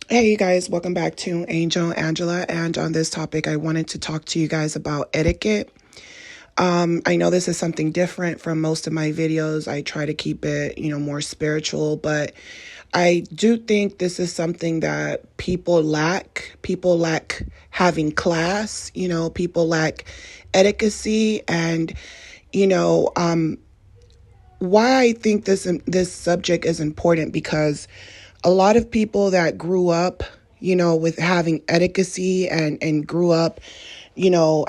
Hey, you guys, welcome back to Angel Angela. And on this topic, I wanted to talk to you guys about etiquette. I know this is something different from most of my videos. I try to keep it, more spiritual, but I do think this is something that people lack. People lack having class, people lack etiquette. And, why I think this subject is important, because a lot of people that grew up, with having etiquette and grew up,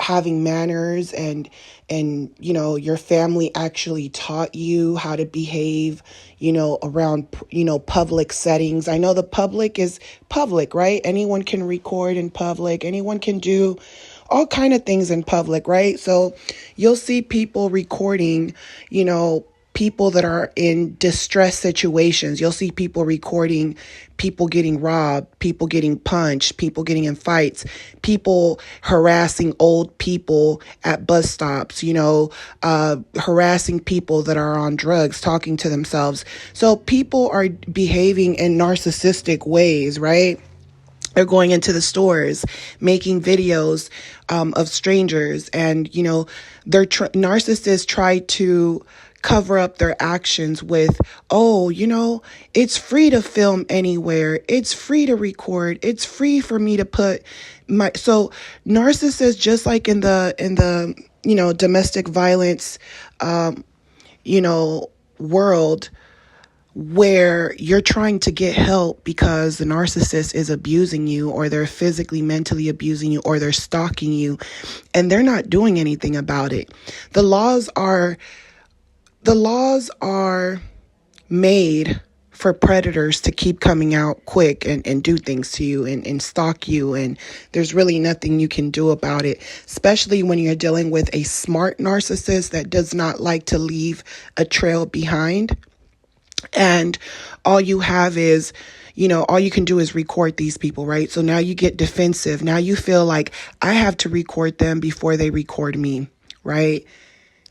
having manners your family actually taught you how to behave, around, public settings. I know the public is public, right? Anyone can record in public. Anyone can do all kind of things in public, right? So you'll see people recording, people that are in distress situations. You'll see people recording people getting robbed, people getting punched, people getting in fights, people harassing old people at bus stops, harassing people that are on drugs, talking to themselves. So people are behaving in narcissistic ways, right? They're going into the stores, making videos of strangers, and, narcissists try to cover up their actions with, it's free to film anywhere. It's free to record. It's free for me to put so narcissists, just like in the domestic violence, world, where you're trying to get help because the narcissist is abusing you, or they're physically, mentally abusing you, or they're stalking you, and they're not doing anything about it. The laws are made for predators to keep coming out quick and do things to you and stalk you. And there's really nothing you can do about it, especially when you're dealing with a smart narcissist that does not like to leave a trail behind. And all you have is, all you can do is record these people, right? So now you get defensive. Now you feel like I have to record them before they record me, right?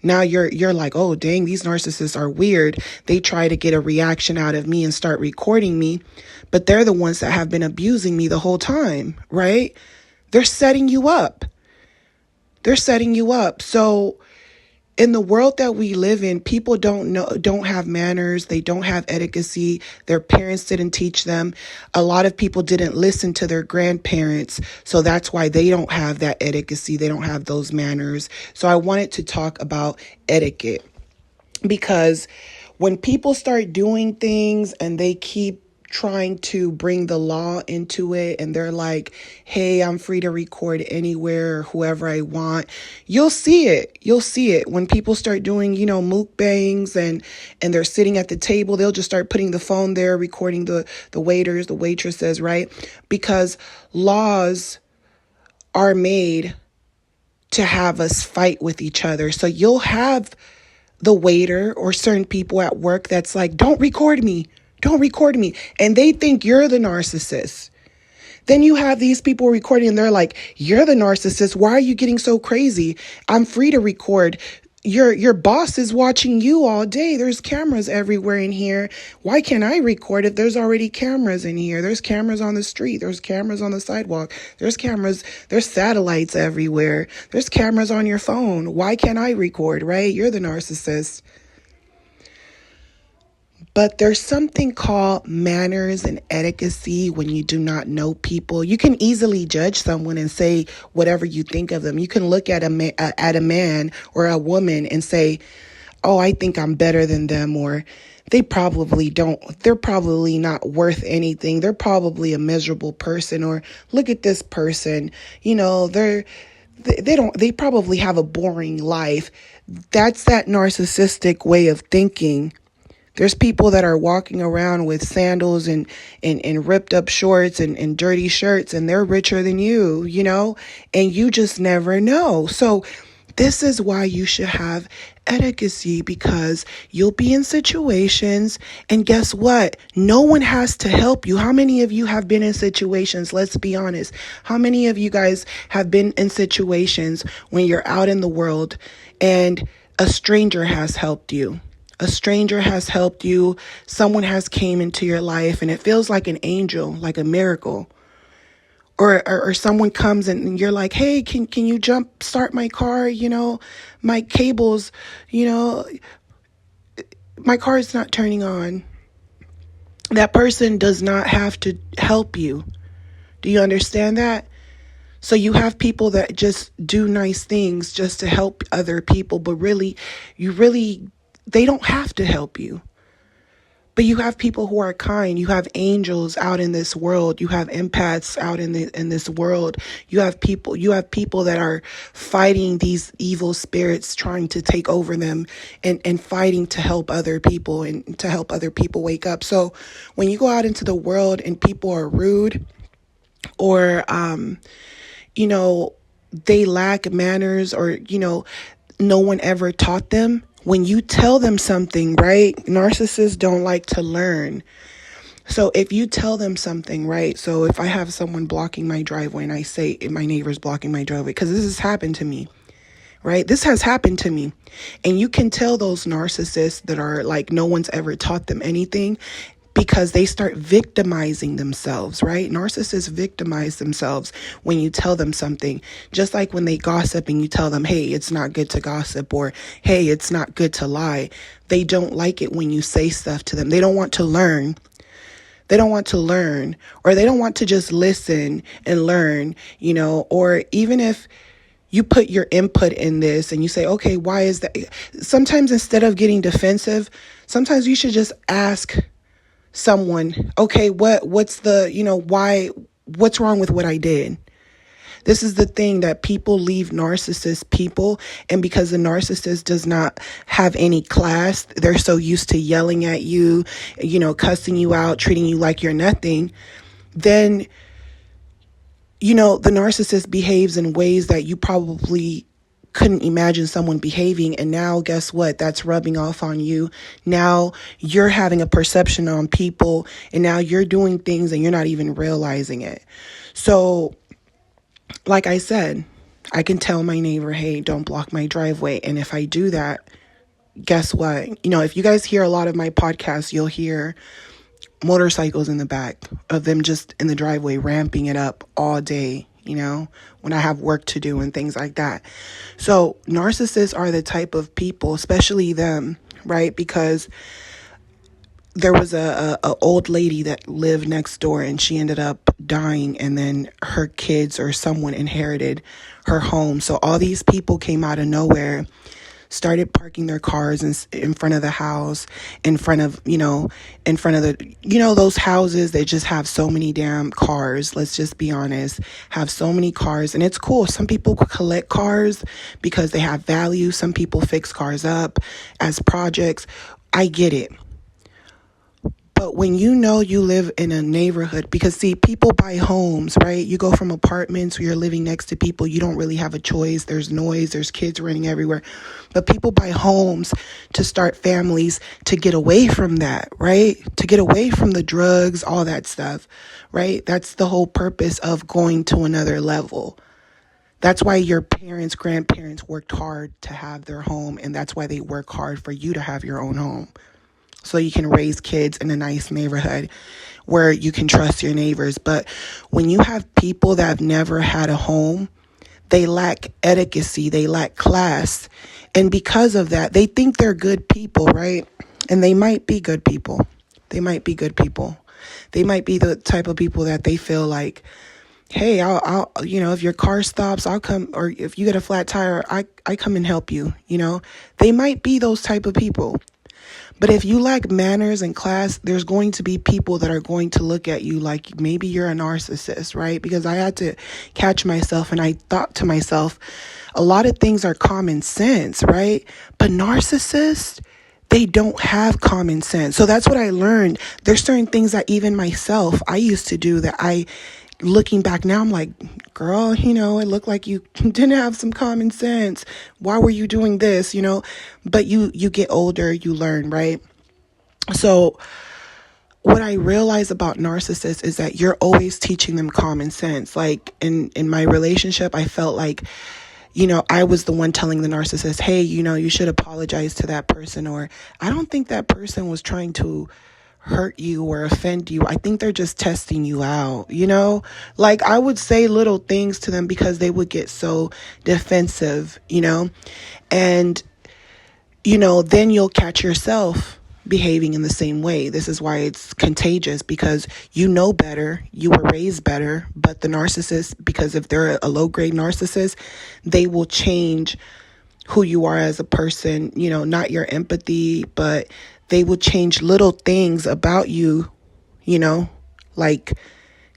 Now you're like, oh, dang, these narcissists are weird. They try to get a reaction out of me and start recording me, but they're the ones that have been abusing me the whole time, right? They're setting you up. So in the world that we live in, people don't have manners. They don't have etiquette. Their parents didn't teach them. A lot of people didn't listen to their grandparents. So that's why they don't have that etiquette. They don't have those manners. So I wanted to talk about etiquette, because when people start doing things and they keep trying to bring the law into it, and they're like, hey, I'm free to record anywhere or whoever I want, you'll see it when people start doing, mukbangs and they're sitting at the table. They'll just start putting the phone there, recording the waiters, the waitresses, right? Because laws are made to have us fight with each other. So you'll have the waiter or certain people at work that's like, don't record me. And they think you're the narcissist. Then you have these people recording and they're like, you're the narcissist. Why are you getting so crazy? I'm free to record. Your boss is watching you all day. There's cameras everywhere in here. Why can't I record if there's already cameras in here? There's cameras on the street. There's cameras on the sidewalk. There's satellites everywhere. There's cameras on your phone. Why can't I record, right? You're the narcissist. But there's something called manners and etiquette when you do not know people. You can easily judge someone and say whatever you think of them. You can look at a man or a woman and say, oh, I think I'm better than them, or they probably don't. They're probably not worth anything. They're probably a miserable person, or look at this person. They probably have a boring life. That's that narcissistic way of thinking. There's people that are walking around with sandals and ripped up shorts and dirty shirts, and they're richer than you, and you just never know. So This is why you should have etiquette, because you'll be in situations, and guess what? No one has to help you. How many of you have been in situations? Let's be honest. How many of you guys have been in situations when you're out in the world and a stranger has helped you? A stranger has helped you. Someone has came into your life and it feels like an angel, like a miracle. Or someone comes and you're like, hey, can you start my car? My cables, my car is not turning on. That person does not have to help you. Do you understand that? So you have people that just do nice things just to help other people, but really, they don't have to help you. But you have people who are kind. You have angels out in this world. You have empaths out in this world. You have people that are fighting these evil spirits, trying to take over them and fighting to help other people and to help other people wake up. So when you go out into the world and people are rude or, they lack manners or, no one ever taught them. When you tell them something, right? Narcissists don't like to learn. So if you tell them something, right? So if I have someone blocking my driveway and I say my neighbor's blocking my driveway, because this has happened to me, right? This has happened to me. And you can tell those narcissists that are like no one's ever taught them anything, because they start victimizing themselves, right? Narcissists victimize themselves when you tell them something. Just like when they gossip and you tell them, hey, it's not good to gossip, or hey, it's not good to lie. They don't like it when you say stuff to them. They don't want to learn. They don't want to learn, or they don't want to just listen and learn, or even if you put your input in this and you say, okay, why is that? Sometimes instead of getting defensive, sometimes you should just ask someone, okay, what's wrong with what I did? This is the thing, that people leave narcissist people, and because the narcissist does not have any class, they're so used to yelling at you, cussing you out, treating you like you're nothing, then, the narcissist behaves in ways that you probably couldn't imagine someone behaving. And now guess what? That's rubbing off on you. Now you're having a perception on people, and now you're doing things and you're not even realizing it. So like I said, I can tell my neighbor, hey, don't block my driveway. And if I do that, guess what? If you guys hear a lot of my podcasts, you'll hear motorcycles in the back of them just in the driveway, ramping it up all day, when I have work to do and things like that. So narcissists are the type of people, especially them, right? Because there was a old lady that lived next door, and she ended up dying, and then her kids or someone inherited her home. So all these people came out of nowhere, started parking their cars in front of the house, in front of those houses that just have so many damn cars. Let's just be honest, have so many cars. And it's cool. Some people collect cars because they have value. Some people fix cars up as projects. I get it. But when you live in a neighborhood, because see, people buy homes, right? You go from apartments where you're living next to people. You don't really have a choice. There's noise. There's kids running everywhere. But people buy homes to start families, to get away from that, right? To get away from the drugs, all that stuff, right? That's the whole purpose of going to another level. That's why your parents, grandparents worked hard to have their home. And that's why they work hard for you to have your own home. So you can raise kids in a nice neighborhood where you can trust your neighbors. But when you have people that have never had a home, they lack etiquette, they lack class. And because of that, they think they're good people, right? And they might be good people. They might be good people. They might be the type of people that they feel like, hey, I'll if your car stops, I'll come, or if you get a flat tire, I come and help you, They might be those type of people. But if you lack manners and class, there's going to be people that are going to look at you like maybe you're a narcissist, right? Because I had to catch myself, and I thought to myself, a lot of things are common sense, right? But narcissists, they don't have common sense. So that's what I learned. There's certain things that even myself, I used to do that I looking back now, I'm like, girl, it looked like you didn't have some common sense. Why were you doing this, But you get older, you learn, right? So what I realize about narcissists is that you're always teaching them common sense. Like in my relationship, I felt like, I was the one telling the narcissist, hey, you should apologize to that person. Or I don't think that person was trying to hurt you or offend you. I think they're just testing you out, Like I would say little things to them because they would get so defensive, and, then you'll catch yourself behaving in the same way. This is why it's contagious, because you know better, you were raised better, but the narcissist, because if they're a low grade narcissist, they will change who you are as a person, not your empathy, but they will change little things about you, like,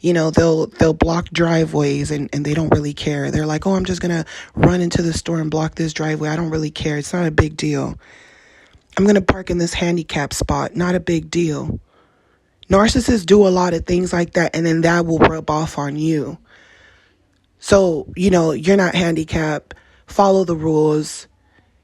they'll block driveways and they don't really care. They're like, oh, I'm just going to run into the store and block this driveway. I don't really care. It's not a big deal. I'm going to park in this handicap spot. Not a big deal. Narcissists do a lot of things like that, and then that will rub off on you. So, you're not handicapped. Follow the rules,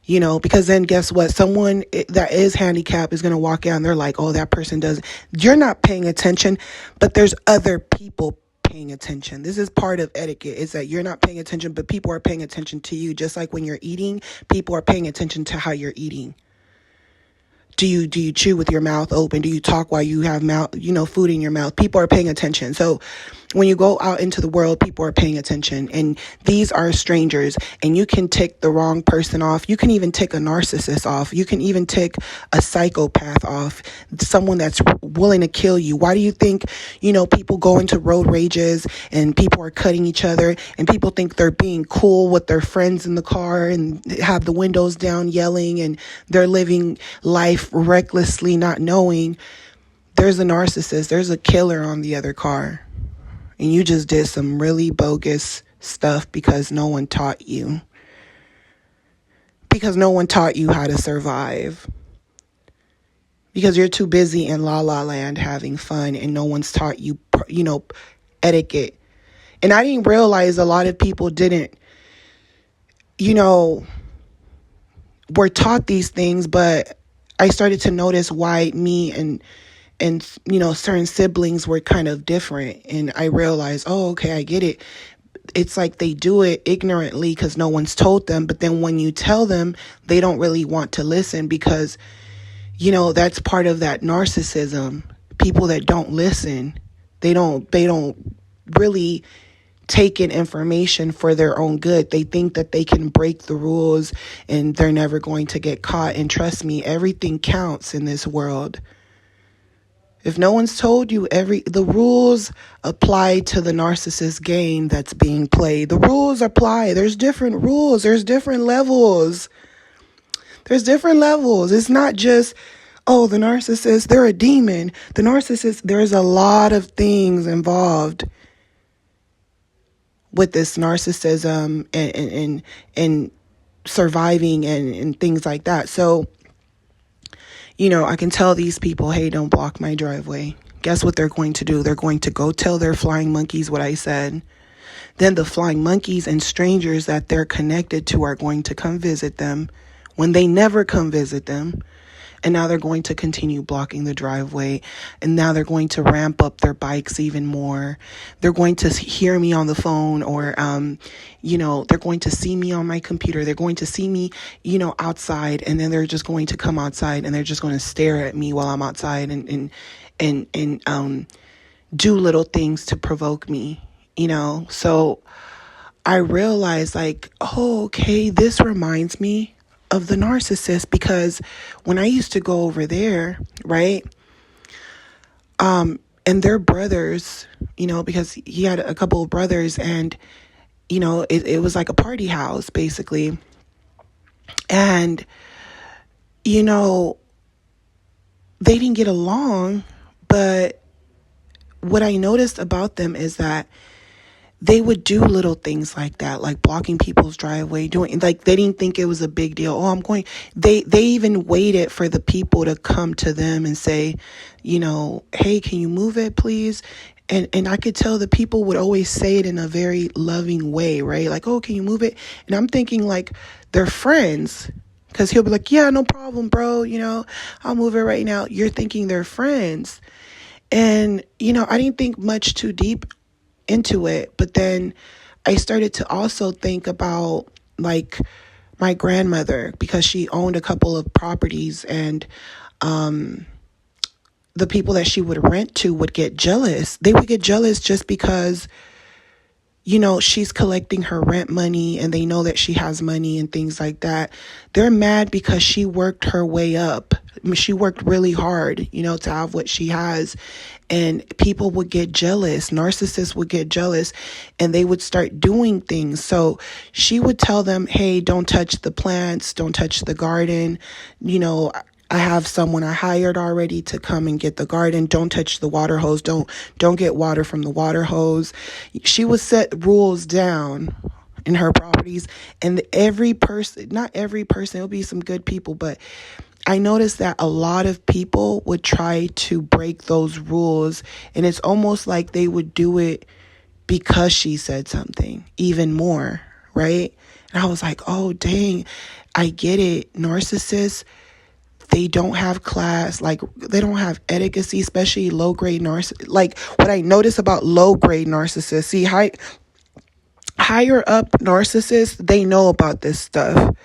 because then guess what? Someone that is handicapped is going to walk out and they're like, oh, that person doesn't. You're not paying attention, but there's other people paying attention. This is part of etiquette, is that you're not paying attention, but people are paying attention to you. Just like when you're eating, people are paying attention to how you're eating. Do you chew with your mouth open? Do you talk while you have food in your mouth? People are paying attention. So when you go out into the world, people are paying attention, and these are strangers, and you can tick the wrong person off. You can even tick a narcissist off. You can even tick a psychopath off, someone that's willing to kill you. Why do you think, people go into road rages and people are cutting each other, and people think they're being cool with their friends in the car and have the windows down yelling, and they're living life recklessly, not knowing there's a narcissist, there's a killer on the other car. And you just did some really bogus stuff because no one taught you. Because no one taught you how to survive. Because you're too busy in la la land having fun, and no one's taught you, etiquette. And I didn't realize a lot of people didn't, were taught these things, but I started to notice why me and certain siblings were kind of different. And I realized, oh, okay, I get it. It's like they do it ignorantly because no one's told them. But then when you tell them, they don't really want to listen because, that's part of that narcissism. People that don't listen, they don't really take in information for their own good. They think that they can break the rules and they're never going to get caught. And trust me, everything counts in this world. If no one's told you, the rules apply to the narcissist game that's being played. The rules apply. There's different rules. There's different levels. It's not just, oh, the narcissist, they're a demon. The narcissist, there's a lot of things involved with this narcissism and surviving and things like that. So, I can tell these people, hey, don't block my driveway. Guess what they're going to do? They're going to go tell their flying monkeys what I said. Then the flying monkeys and strangers that they're connected to are going to come visit them when they never come visit them. And now they're going to continue blocking the driveway. And now they're going to ramp up their bikes even more. They're going to hear me on the phone, or, they're going to see me on my computer. They're going to see me, outside. And then they're just going to come outside and they're just going to stare at me while I'm outside and do little things to provoke me, So I realized oh, okay, this reminds me of the narcissist, because when I used to go over there, right, and their brothers, because he had a couple of brothers, and it was like a party house basically, and they didn't get along. But what I noticed about them is that they would do little things like that, like blocking people's driveway, they didn't think it was a big deal. Oh, they even waited for the people to come to them and say, hey, can you move it, please? And I could tell the people would always say it in a very loving way, right? Like, oh, can you move it? And I'm thinking like they're friends. Because he'll be like, yeah, no problem, bro. I'll move it right now. You're thinking they're friends. And, I didn't think much too deep into it. But then I started to also think about like my grandmother, because she owned a couple of properties, and the people that she would rent to would get jealous. They would get jealous just because, she's collecting her rent money and they know that she has money and things like that. They're mad because she worked her way up. I mean, she worked really hard, to have what she has. And people would get jealous. Narcissists would get jealous and they would start doing things. So she would tell them, hey, don't touch the plants, don't touch the garden. I have someone I hired already to come and get the garden. Don't touch the water hose. Don't get water from the water hose. She would set rules down in her properties, and every person, not every person, it'll be some good people, but I noticed that a lot of people would try to break those rules, and it's almost like they would do it because she said something even more, right? And I was like, oh, dang, I get it. Narcissists, they don't have class, like they don't have etiquette, especially low-grade narcissists. Like what I notice about low-grade narcissists, see, higher up narcissists, they know about this stuff.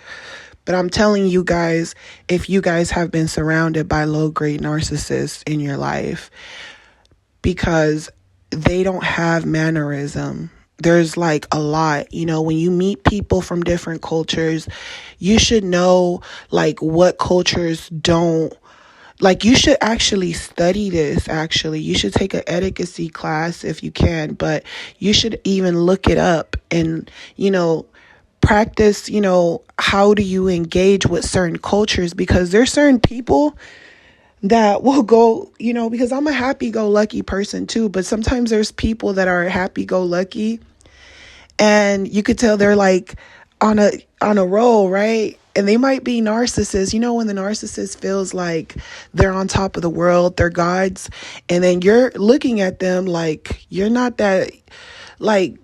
But I'm telling you guys, if you guys have been surrounded by low-grade narcissists in your life, because they don't have mannerism. There's like a lot, when you meet people from different cultures, you should know like what cultures don't, like you should actually study this. Actually, you should take an etiquette class if you can, but you should even look it up and, practice, how do you engage with certain cultures, because there's certain people that will go, because I'm a happy-go-lucky person too, but sometimes there's people that are happy-go-lucky and you could tell they're like on a roll, right? And they might be narcissists. When the narcissist feels like they're on top of the world, they're gods, and then you're looking at them like you're not that, like,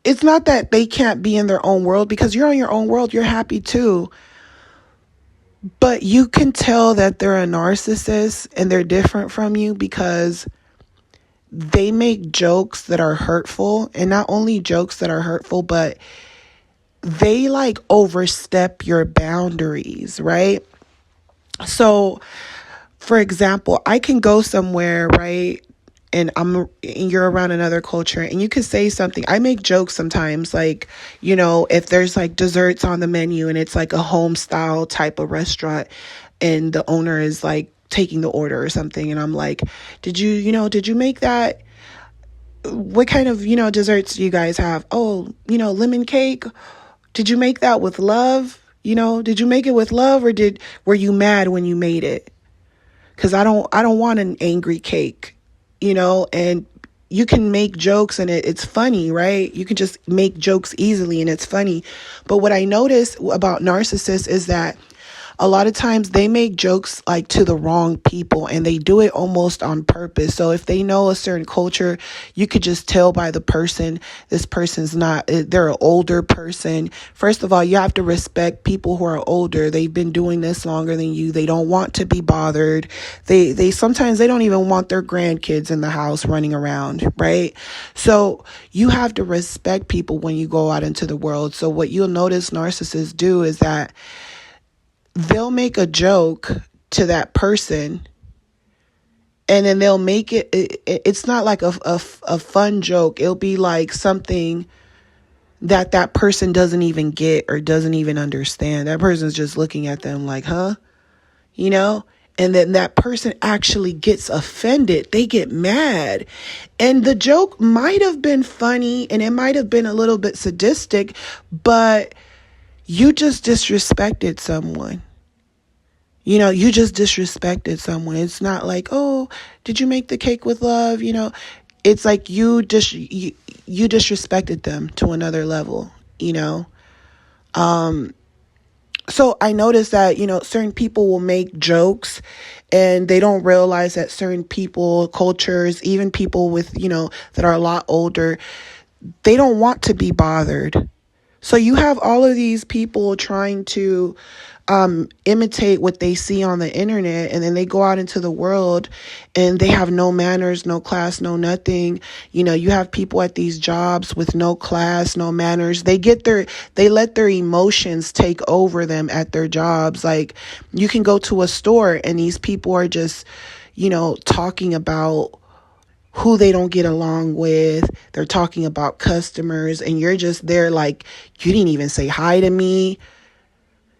it's not that they can't be in their own world, because you're on your own world, you're happy too. But you can tell that they're a narcissist and they're different from you because they make jokes that are hurtful, and not only jokes that are hurtful, but they like overstep your boundaries, right? So, for example, I can go somewhere, right? And you're around another culture and you could say something. I make jokes sometimes, like, if there's like desserts on the menu and it's like a home style type of restaurant and the owner is like taking the order or something. And I'm like, did you make that? What kind of, desserts do you guys have? Oh, lemon cake. Did you make that with love? Did you make it with love, or were you mad when you made it? Because I don't want an angry cake. And you can make jokes and it's funny, right? You can just make jokes easily and it's funny. But what I notice about narcissists is that a lot of times they make jokes like to the wrong people, and they do it almost on purpose. So if they know a certain culture, you could just tell by the person, this person's not, they're an older person. First of all, you have to respect people who are older. They've been doing this longer than you. They don't want to be bothered. They sometimes they don't even want their grandkids in the house running around, right? So you have to respect people when you go out into the world. So what you'll notice narcissists do is that they'll make a joke to that person, and then they'll make it's not like a fun joke. It'll be like something that person doesn't even get or doesn't even understand. That person's just looking at them like, huh? And then that person actually gets offended. They get mad. And the joke might have been funny and it might have been a little bit sadistic, but you just disrespected someone. You just disrespected someone. It's not like, oh, did you make the cake with love? It's like you disrespected them to another level, So I noticed that, certain people will make jokes And they don't realize that certain people, cultures, even people with, that are a lot older, they don't want to be bothered. So you have all of these people trying to imitate what they see on the internet, and then they go out into the world and they have no manners, no class, no nothing. You have people at these jobs with no class, no manners. They let their emotions take over them at their jobs. Like, you can go to a store and these people are just, talking about who they don't get along with. They're talking about customers, and you're just there like, you didn't even say hi to me.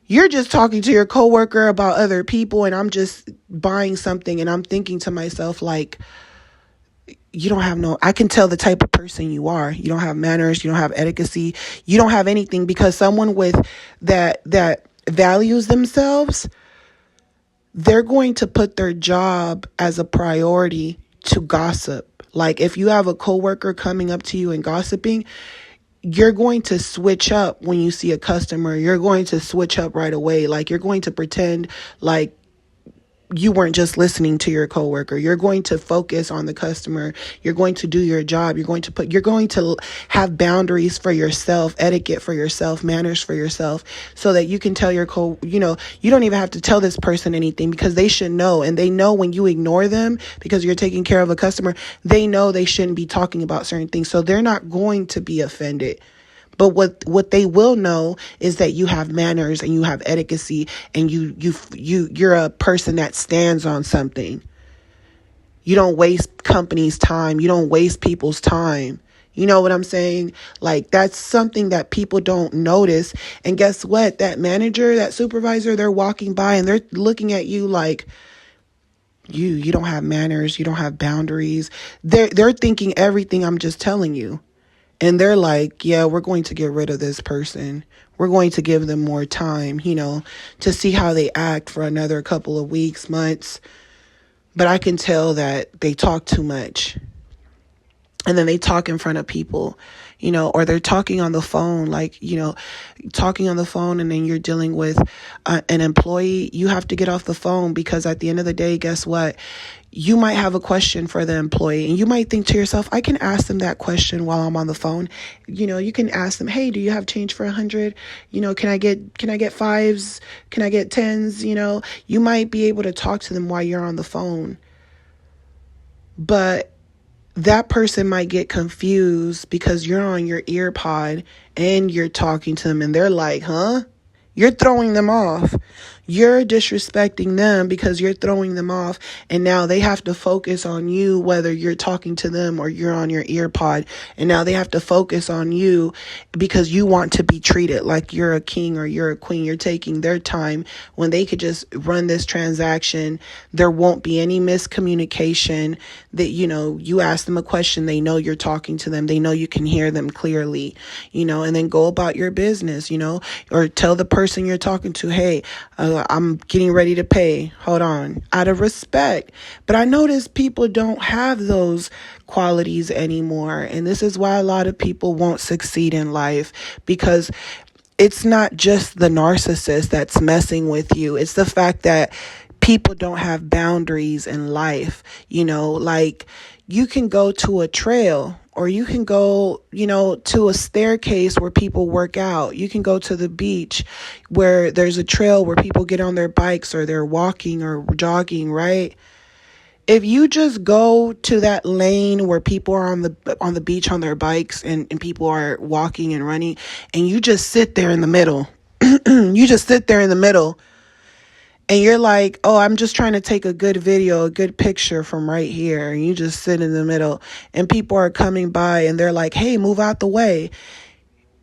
You're just talking to your coworker about other people, and I'm just buying something, and I'm thinking to myself, like, I can tell the type of person you are. You don't have manners, you don't have etiquette, you don't have anything, because someone with that values themselves, they're going to put their job as a priority to gossip. Like, if you have a coworker coming up to you and gossiping, you're going to switch up when you see a customer. You're going to switch up right away. Like, you're going to pretend like you weren't just listening to your coworker. You're going to focus on the customer. You're going to do your job. You're going to have boundaries for yourself, etiquette for yourself, manners for yourself, so that you can tell you don't even have to tell this person anything, because they should know. And they know when you ignore them because you're taking care of a customer, they know they shouldn't be talking about certain things. So they're not going to be offended. But what they will know is that you have manners and you have etiquette, and you're a person that stands on something. You don't waste companies' time. You don't waste people's time. You know what I'm saying? Like, that's something that people don't notice. And guess what? That manager, that supervisor, they're walking by and they're looking at you like, you don't have manners. You don't have boundaries. They're thinking everything I'm just telling you. And they're like, yeah, we're going to get rid of this person. We're going to give them more time, to see how they act for another couple of weeks, months. But I can tell that they talk too much. And then they talk in front of people, or they're talking on the phone, like, talking on the phone, and then you're dealing with an employee. You have to get off the phone, because at the end of the day, guess what? You might have a question for the employee, and you might think to yourself, I can ask them that question while I'm on the phone. You can ask them, hey, do you have change for 100? Can I get fives? Can I get tens? You might be able to talk to them while you're on the phone. But that person might get confused because you're on your ear pod and you're talking to them, and they're like, huh? You're throwing them off. You're disrespecting them because you're throwing them off. And now they have to focus on you, whether you're talking to them or you're on your ear pod. And now they have to focus on you because you want to be treated like you're a king or you're a queen. You're taking their time when they could just run this transaction. There won't be any miscommunication. That, you ask them a question, they know you're talking to them. They know you can hear them clearly, and then go about your business, or tell the person you're talking to, hey, I'm getting ready to pay. Hold on. Out of respect. But I notice people don't have those qualities anymore. And this is why a lot of people won't succeed in life, because it's not just the narcissist that's messing with you. It's the fact that people don't have boundaries in life. Like, you can go to a trail, or you can go, to a staircase where people work out. You can go to the beach where there's a trail where people get on their bikes or they're walking or jogging, right? If you just go to that lane where people are on the beach on their bikes, and people are walking and running, and you just sit there in the middle, you just sit there in the middle, and you're like, oh, I'm just trying to take a good video, a good picture from right here. And you just sit in the middle, and people are coming by and they're like, hey, move out the way.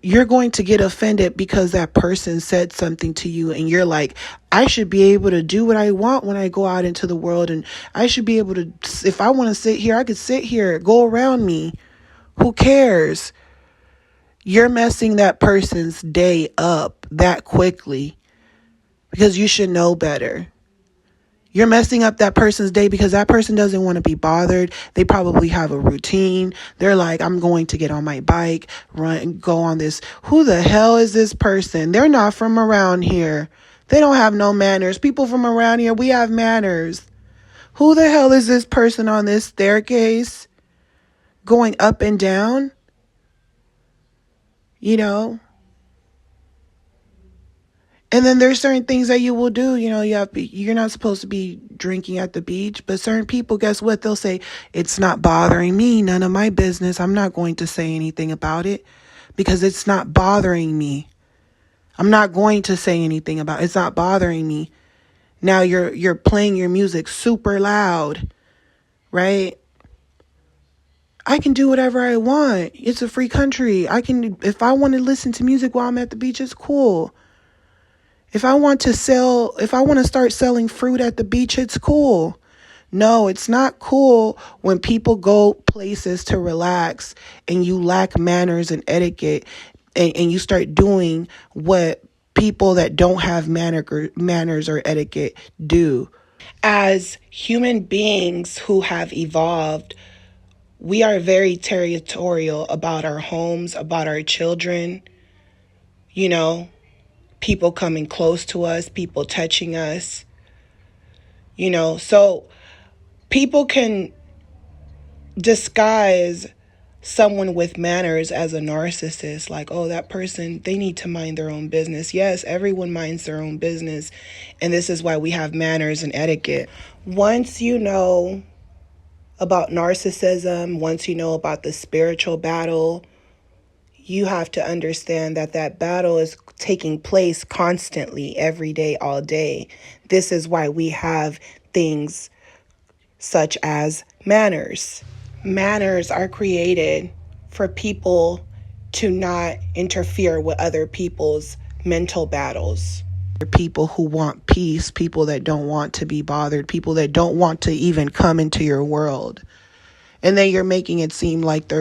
You're going to get offended because that person said something to you, and you're like, I should be able to do what I want when I go out into the world. And I should be able to, if I want to sit here, I could sit here, go around me. Who cares? You're messing that person's day up that quickly, because you should know better. You're messing up that person's day because that person doesn't want to be bothered. They probably have a routine. They're like, I'm going to get on my bike, run, go on this. Who the hell is this person? They're not from around here. They don't have no manners. People from around here, we have manners. Who the hell is this person on this staircase going up and down? You know? And then there's certain things that you will do. You're not supposed to be drinking at the beach, but certain people, guess what? They'll say, it's not bothering me, none of my business. I'm not going to say anything about it because it's not bothering me. I'm not going to say anything about it. It's not bothering me. Now you're playing your music super loud, right? I can do whatever I want. It's a free country. If I want to listen to music while I'm at the beach, it's cool. If I want to start selling fruit at the beach, it's cool. No, it's not cool when people go places to relax and you lack manners and etiquette and you start doing what people that don't have manners or etiquette do. As human beings who have evolved, we are very territorial about our homes, about our children, people coming close to us, people touching us, so people can disguise someone with manners as a narcissist, like, oh, that person, they need to mind their own business. Yes, everyone minds their own business, and this is why we have manners and etiquette. Once you know about narcissism, once you know about the spiritual battle, you have to understand that that battle is taking place constantly, every day, all day. This is why we have things such as manners. Manners are created for people to not interfere with other people's mental battles. People who want peace, people that don't want to be bothered, people that don't want to even come into your world. And then you're making it seem like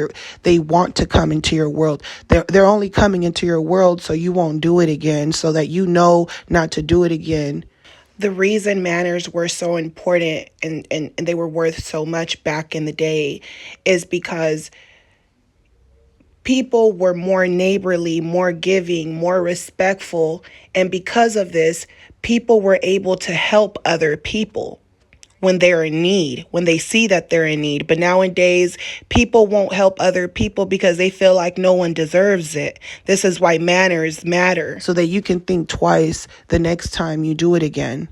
they want to come into your world. They're only coming into your world so you won't do it again, so that you know not to do it again. The reason manners were so important and they were worth so much back in the day is because people were more neighborly, more giving, more respectful. And because of this, people were able to help other people when they're in need, when they see that they're in need. But nowadays, people won't help other people because they feel like no one deserves it. This is why manners matter, so that you can think twice the next time you do it again.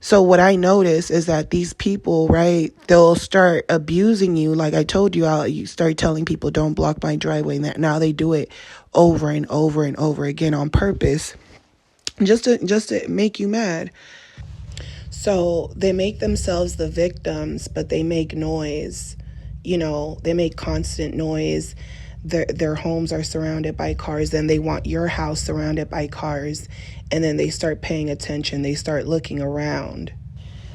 So what I notice is that these people, right, they'll start abusing you. Like I told you, you start telling people, don't block my driveway. And now they do it over and over and over again on purpose, just to make you mad. So they make themselves the victims, but they make noise. They make constant noise. Their homes are surrounded by cars. Then they want your house surrounded by cars. And then they start paying attention. They start looking around.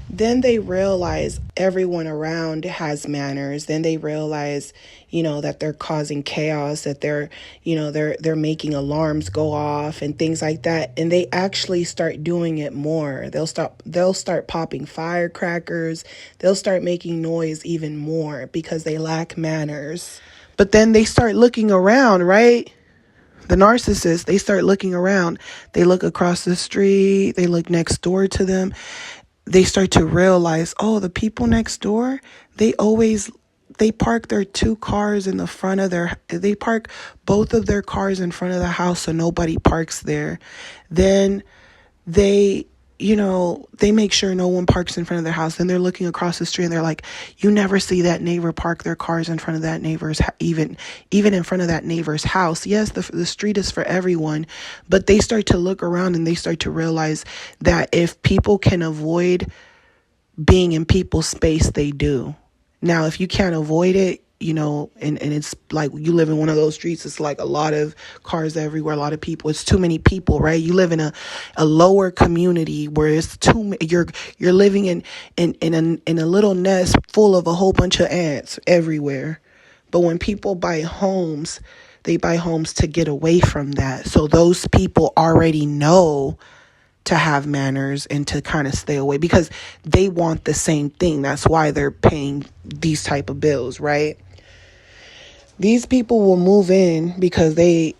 Then they realize everyone around has manners. Then they realize, that they're causing chaos, that they're making alarms go off and things like that. And they actually start doing it more. They'll start popping firecrackers. They'll start making noise even more because they lack manners. But then they start looking around, right? The narcissists, they start looking around. They look across the street. They look next door to them. They start to realize, oh, the people next door, they park their two cars in the front of they park both of their cars in front of the house so nobody parks there. Then they make sure no one parks in front of their house. Then they're looking across the street and they're like, you never see that neighbor park their cars in front of that neighbor's, even in front of that neighbor's house. Yes, the street is for everyone, but they start to look around and they start to realize that if people can avoid being in people's space, they do. Now, if you can't avoid it, and it's like you live in one of those streets, it's like a lot of cars everywhere, a lot of people, it's too many people, right? You live in a lower community where it's you're living in a little nest full of a whole bunch of ants everywhere. But when people buy homes, they buy homes to get away from that. So those people already know to have manners and to kind of stay away because they want the same thing. That's why they're paying these type of bills, right? These people will move in because they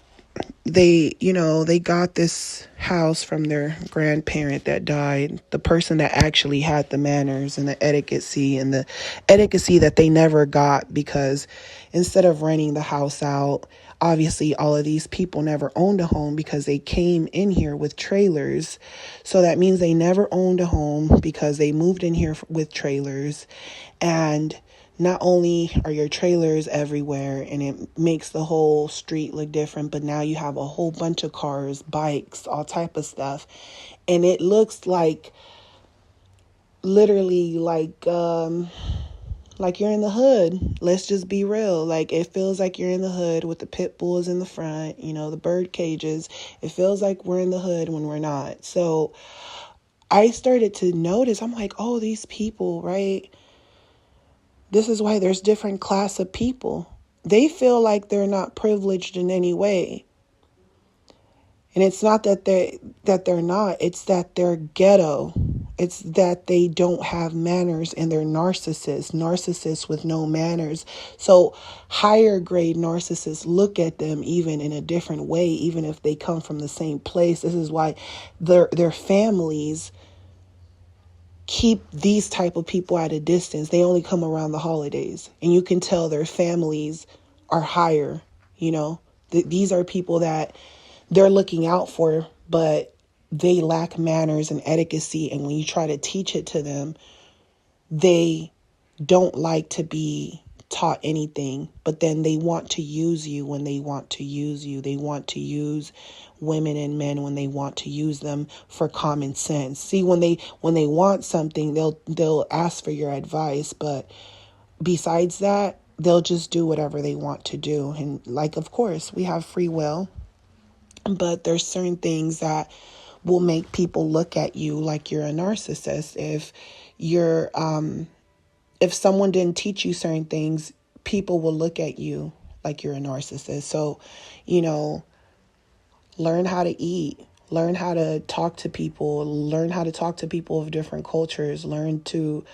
they got this house from their grandparent that died, the person that actually had the manners and the etiquette that they never got, because instead of renting the house out, obviously all of these people never owned a home because they came in here with trailers. So that means they never owned a home because they moved in here with trailers. And not only are your trailers everywhere and it makes the whole street look different, but now you have a whole bunch of cars, bikes, all type of stuff. And it looks like literally like you're in the hood. Let's just be real. Like, it feels like you're in the hood with the pit bulls in the front, the bird cages. It feels like we're in the hood when we're not. So I started to notice, I'm like, oh, these people, right? This is why there's different class of people. They feel like they're not privileged in any way. And it's not that they're not, it's that they're ghetto. It's that they don't have manners and they're narcissists with no manners. So higher grade narcissists look at them even in a different way, even if they come from the same place. This is why their families keep these type of people at a distance. They only come around the holidays, and you can tell their families are higher. These are people that they're looking out for, but they lack manners and etiquette. And when you try to teach it to them, they don't like to be taught anything, but then they want to use you when they want to use you. They want to use women and men when they want to use them for common sense. See, when they want something, they'll ask for your advice, but besides that, they'll just do whatever they want to do. And of course, we have free will, but there's certain things that will make people look at you like you're a narcissist. If someone didn't teach you certain things, people will look at you like you're a narcissist. So, learn how to eat, learn how to talk to people, learn how to talk to people of different cultures, learn to,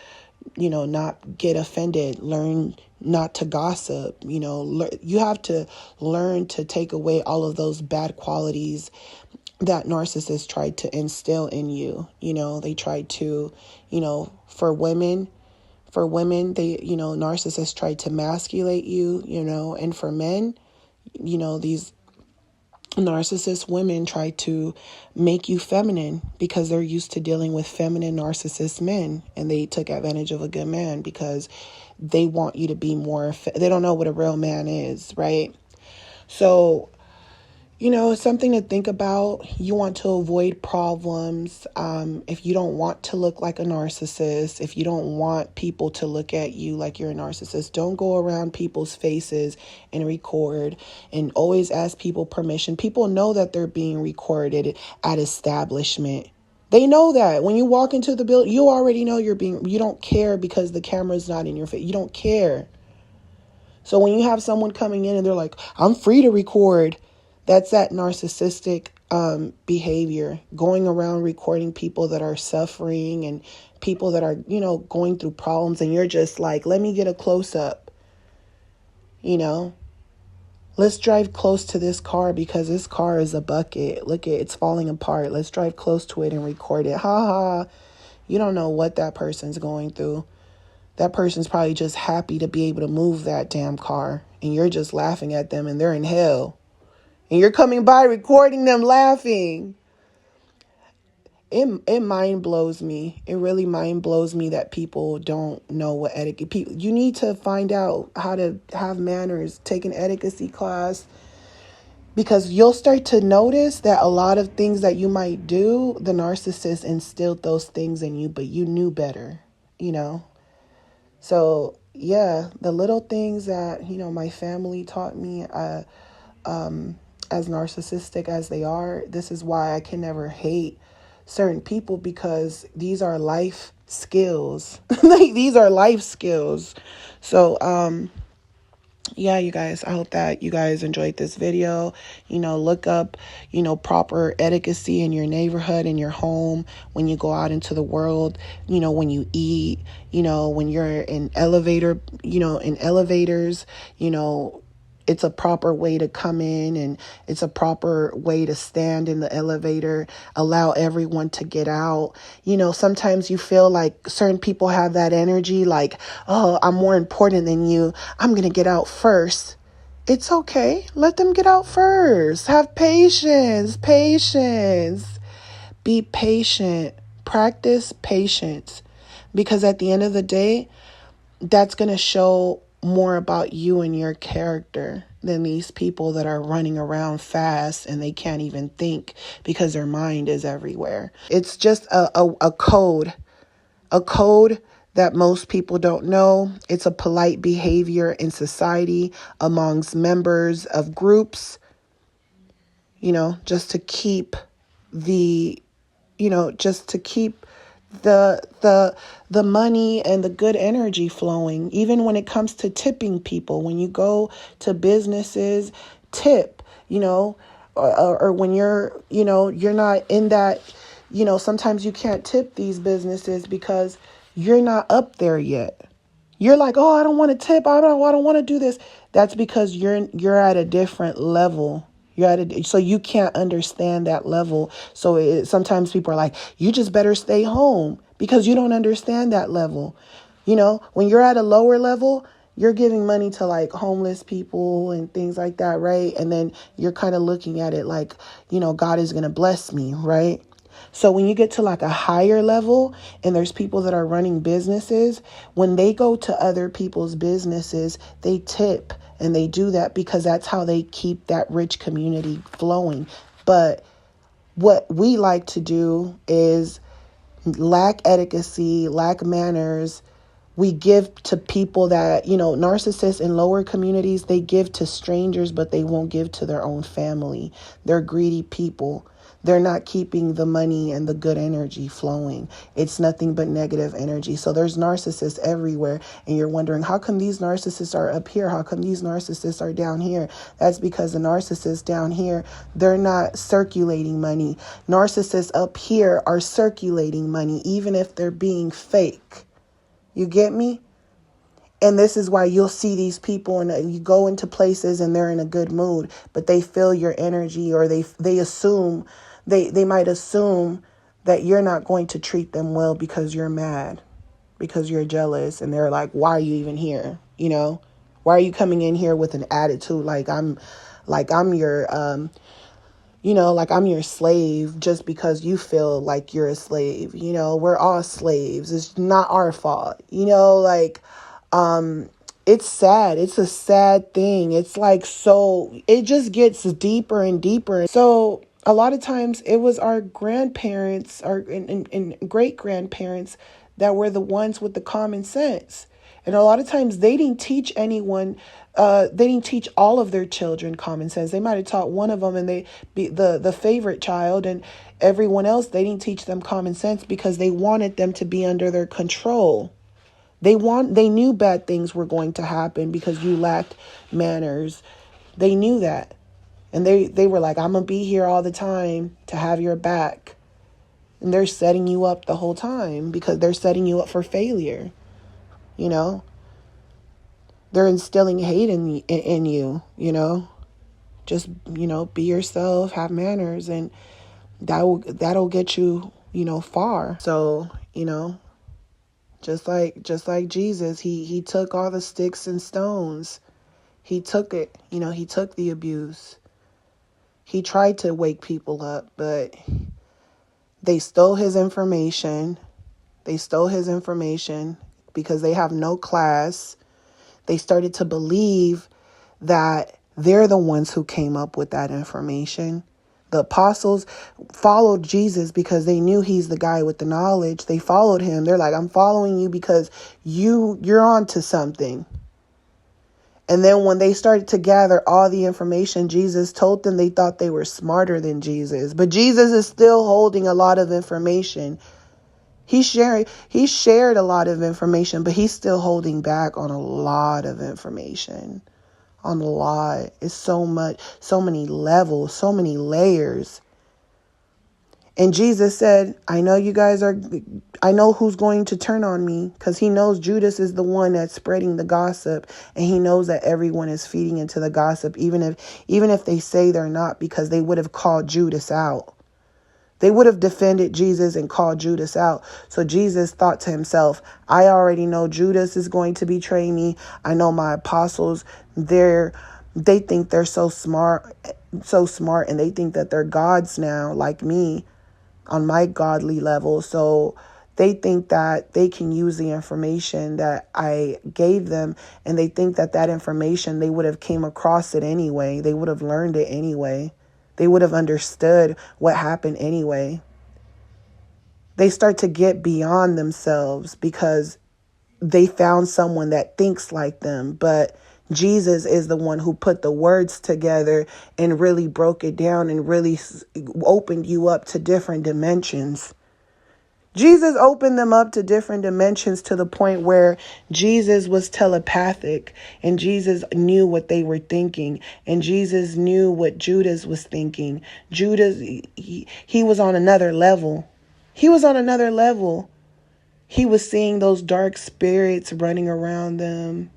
not get offended, learn not to gossip, you have to learn to take away all of those bad qualities that narcissists tried to instill in you. They tried to, for women, they, narcissists tried to emasculate you, and for men, these narcissist women try to make you feminine because they're used to dealing with feminine narcissist men, and they took advantage of a good man because they want you to be more, they don't know what a real man is, right? So, it's something to think about. You want to avoid problems. If you don't want to look like a narcissist, if you don't want people to look at you like you're a narcissist, don't go around people's faces and record, and always ask people permission. People know that they're being recorded at establishment. They know that when you walk into the building, you already know you don't care because the camera's not in your face. You don't care. So when you have someone coming in and they're like, I'm free to record, that's that narcissistic behavior, going around recording people that are suffering and people that are, going through problems. And you're just like, let me get a close up. Let's drive close to this car because this car is a bucket. Look, it's falling apart. Let's drive close to it and record it. Ha ha. You don't know what that person's going through. That person's probably just happy to be able to move that damn car. And you're just laughing at them and they're in hell. And you're coming by recording them laughing. It mind blows me. It really mind blows me that people don't know what etiquette. You need to find out how to have manners. Take an etiquette class. Because you'll start to notice that a lot of things that you might do, the narcissist instilled those things in you, but you knew better, So, yeah, the little things that, my family taught me, as narcissistic as they are, this is why I can never hate certain people, because these are life skills. These are life skills. So, yeah, you guys, I hope that you guys enjoyed this video. Look up, proper etiquette in your neighborhood, in your home, when you go out into the world, when you eat, when you're in elevators, it's a proper way to come in, and it's a proper way to stand in the elevator, allow everyone to get out. Sometimes you feel like certain people have that energy, like, oh, I'm more important than you, I'm going to get out first. It's okay. Let them get out first. Have patience. Be patient. Practice patience. Because at the end of the day, that's going to show more about you and your character than these people that are running around fast and they can't even think because their mind is everywhere. It's just a code that most people don't know. It's a polite behavior in society amongst members of groups, just to keep the, just to keep the money and the good energy flowing. Even when it comes to tipping people, when you go to businesses, tip, or when you're not in that, sometimes you can't tip these businesses because you're not up there yet. You're like, oh, I don't want to tip. I don't want to do this. That's because you're at a different level. So you can't understand that level. So sometimes people are like, you just better stay home because you don't understand that level. When you're at a lower level, you're giving money to like homeless people and things like that, right? And then you're kind of looking at it like, God is going to bless me, right? So when you get to like a higher level and there's people that are running businesses, when they go to other people's businesses, they tip, and they do that because that's how they keep that rich community flowing. But what we like to do is lack etiquette, lack manners. We give to people that, narcissists in lower communities, they give to strangers, but they won't give to their own family. They're greedy people. They're not keeping the money and the good energy flowing. It's nothing but negative energy. So there's narcissists everywhere. And you're wondering, how come these narcissists are up here? How come these narcissists are down here? That's because the narcissists down here, they're not circulating money. Narcissists up here are circulating money, even if they're being fake. You get me? And this is why you'll see these people and you go into places and they're in a good mood, but they feel your energy, or they assume, they might assume that you're not going to treat them well because you're mad, because you're jealous. And they're like, why are you even here? Why are you coming in here with an attitude like I'm your, like I'm your slave just because you feel like you're a slave? We're all slaves. It's not our fault. It's sad. It's a sad thing. It's like, so it just gets deeper and deeper. So a lot of times it was our grandparents and great grandparents that were the ones with the common sense. And a lot of times they didn't teach anyone, they didn't teach all of their children common sense. They might have taught one of them and they be the favorite child, and everyone else, they didn't teach them common sense because they wanted them to be under their control. They knew bad things were going to happen because you lacked manners. They knew that. And they were like, I'm going to be here all the time to have your back. And they're setting you up the whole time because they're setting you up for failure. They're instilling hate in you, Just, be yourself, have manners, and that'll get you, far. So, just like Jesus, he took all the sticks and stones. He took it, he took the abuse. He tried to wake people up, but they stole his information. They stole his information because they have no class. They started to believe that they're the ones who came up with that information. The apostles followed Jesus because they knew he's the guy with the knowledge. They followed him. They're like, I'm following you because you're on to something. And then when they started to gather all the information Jesus told them, they thought they were smarter than Jesus. But Jesus is still holding a lot of information. He shared a lot of information, but he's still holding back on a lot of information. On a lot. It's so much, so many levels, so many layers. And Jesus said, I know who's going to turn on me, because he knows Judas is the one that's spreading the gossip. And he knows that everyone is feeding into the gossip, even if they say they're not, because they would have called Judas out. They would have defended Jesus and called Judas out. So Jesus thought to himself, I already know Judas is going to betray me. I know my apostles, they think they're so smart, and they think that they're gods now, like me, on my godly level. So they think that they can use the information that I gave them, and they think that information, they would have came across it anyway. They would have learned it anyway. They would have understood what happened anyway. They start to get beyond themselves because they found someone that thinks like them. But Jesus is the one who put the words together and really broke it down and really opened you up to different dimensions. Jesus opened them up to different dimensions, to the point where Jesus was telepathic, and Jesus knew what they were thinking, and Jesus knew what Judas was thinking. Judas, he was on another level. He was on another level. He was seeing those dark spirits running around them.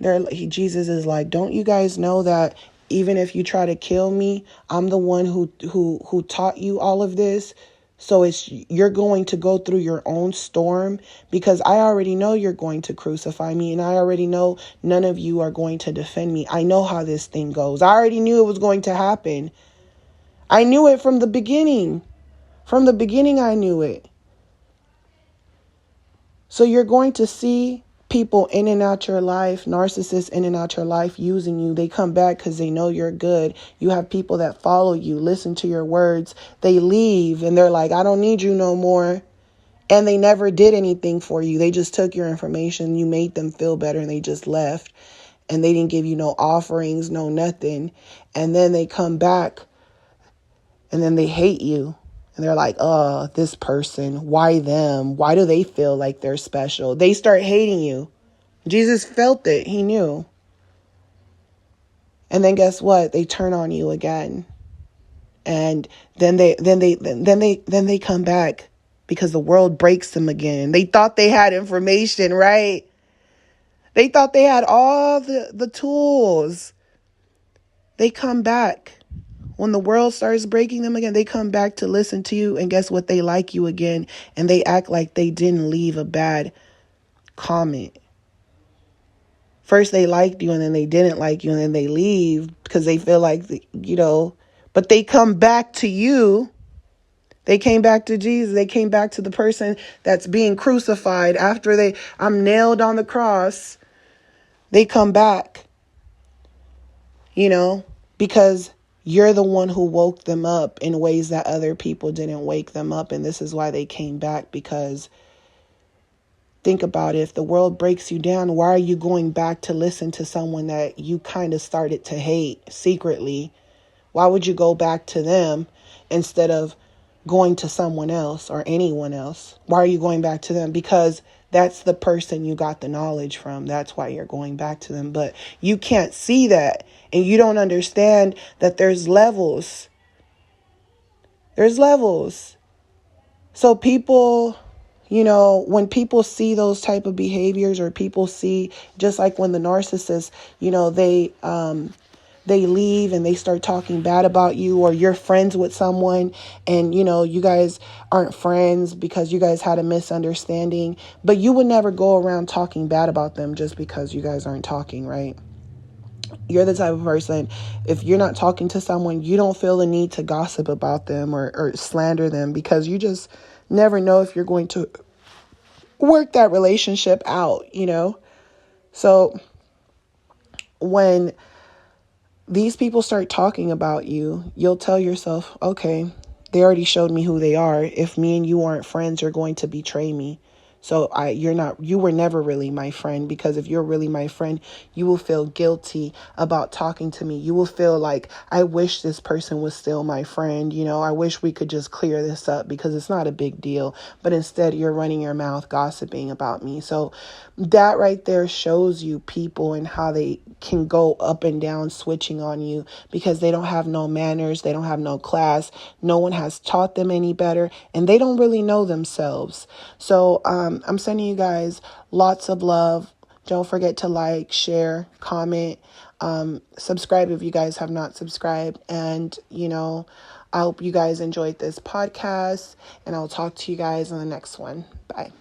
Jesus is like, don't you guys know that even if you try to kill me, I'm the one who taught you all of this? So you're going to go through your own storm, because I already know you're going to crucify me, and I already know none of you are going to defend me. I know how this thing goes. I already knew it was going to happen. I knew it from the beginning. From the beginning, I knew it. So you're going to see people in and out your life, narcissists in and out your life, using you. They come back because they know you're good. You have people that follow you, listen to your words. They leave and they're like, I don't need you no more. And they never did anything for you. They just took your information. You made them feel better and they just left. And they didn't give you no offerings, no nothing. And then they come back and then they hate you. And they're like, oh, this person, why them? Why do they feel like they're special? They start hating you. Jesus felt it. He knew. And then guess what? They turn on you again. And then they come back because the world breaks them again. They thought they had information, right? They thought they had all the tools. They come back. When the world starts breaking them again, they come back to listen to you. And guess what? They like you again. And they act like they didn't leave a bad comment. First they liked you and then they didn't like you and then they leave because they feel like, but they come back to you. They came back to Jesus. They came back to the person that's being crucified after I'm nailed on the cross. They come back, because you're the one who woke them up in ways that other people didn't wake them up. And this is why they came back, because think about it. If the world breaks you down, why are you going back to listen to someone that you kind of started to hate secretly? Why would you go back to them instead of going to someone else or anyone else? Why are you going back to them? Because that's the person you got the knowledge from. That's why you're going back to them. But you can't see that, and you don't understand that there's levels. There's levels. So people, when people see those type of behaviors, or people see, just like when the narcissists, they leave and they start talking bad about you, or you're friends with someone and, you guys aren't friends because you guys had a misunderstanding, but you would never go around talking bad about them just because you guys aren't talking, right? You're the type of person, if you're not talking to someone, you don't feel the need to gossip about them or slander them, because you just never know if you're going to work that relationship out, So when these people start talking about you, you'll tell yourself, okay, they already showed me who they are. If me and you aren't friends, you're going to betray me. So you were never really my friend, because if you're really my friend, you will feel guilty about talking to me. You will feel like, I wish this person was still my friend. I wish we could just clear this up because it's not a big deal. But instead, you're running your mouth gossiping about me. So that right there shows you people and how they can go up and down switching on you, because they don't have no manners. They don't have no class. No one has taught them any better, and they don't really know themselves. So I'm sending you guys lots of love. Don't forget to like, share, comment, subscribe if you guys have not subscribed. And, I hope you guys enjoyed this podcast, and I'll talk to you guys on the next one. Bye.